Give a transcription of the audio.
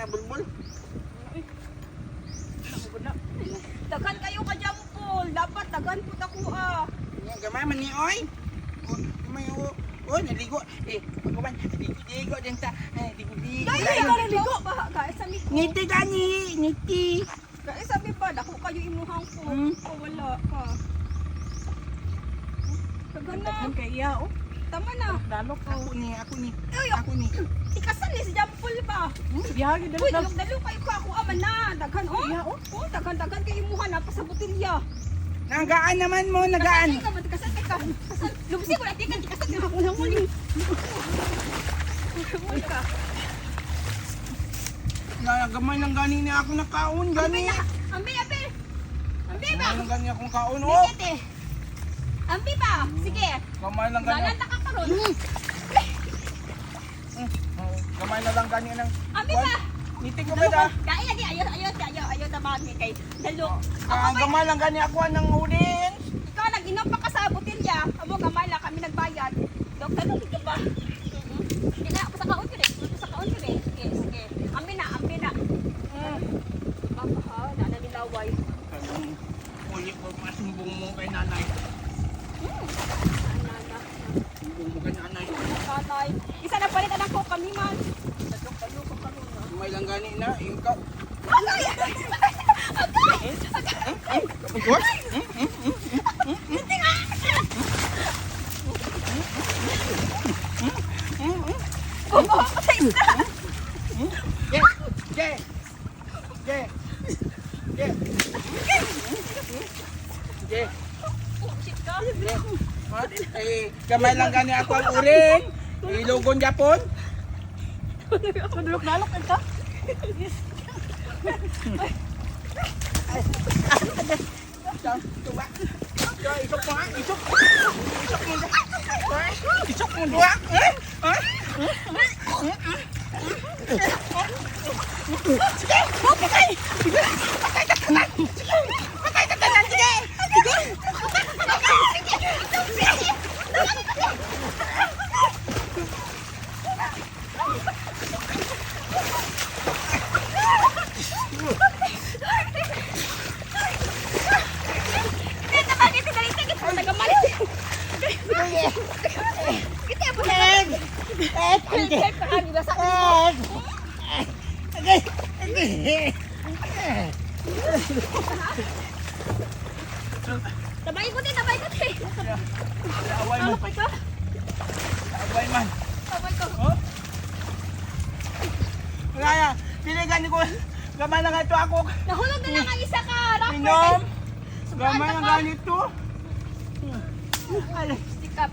bulbul. Daghan kayo ka jampol. Dapat daghan po ako Gamay man ni oy. Gamay o. Naligo. Pagkawan, ligo din ta. Ligo. Naligo ba? Kaya sa miko. Ngiti gani, ngiti. Kaya sabi ba, dako kayo imuhang po. Wala ka. Daghan na. Daghan kay iya oh. Tama na. Dalok Ako ni. Ako ni. Ikasan ni si jampol ba? Biyagi Uy, dalok. dalok kayo ka ako aman na. Daghan Iya, oh. Daghan kayo imuhan na pa sa botilya. Nagaan naman mo, nagaan. Kasan ka. Lubisi ko natin kan kasan ka ako nang muli. Ka. Gamay lang gani ni ako nakaon gani. Ambi ba? Gamay lang gani akong kaon oh. Sige. Ambi ba? Sige. Gamay lang gani. Lalanta ka karon. Gamay na lang gani ng. Ambi ba? Niting ko ba da? Dai lagi ayo tabagi kay dalo. Gamay lang gani ako ng udin. Ikaw nag-inom pa ka sa botilya. Amo gamay lang kami nagbayad. Doktor dito ba? Kina ako sa kaon dire. Sa kaon dire. Sige. Ambi na. Baka na nilaway. Uli ko masumbong mo kay nanay. Nana. Sumbong mo kay nanay. Tatay. Isa na palitan ako kami man. Dalo ko karon. Gamay lang gani na ikaw. Agay! Bumo ako sa isa! Shit ka? Gamay lang gani ako ang uring. Ilugon Japon. Dalok ka. Coba. Isok mo ha? Isok mo dua. Sige! Patay! Patay ka tanan! Sige! Patay ka tanan! Sige! Sige! Tabay ko din. Away man. Away man. Tabay ko. Kaya, piligan ko. Gamay lang ito ako. Nahulog na lang ang isa ka. Minom. Gamay lang ganito. Stick up.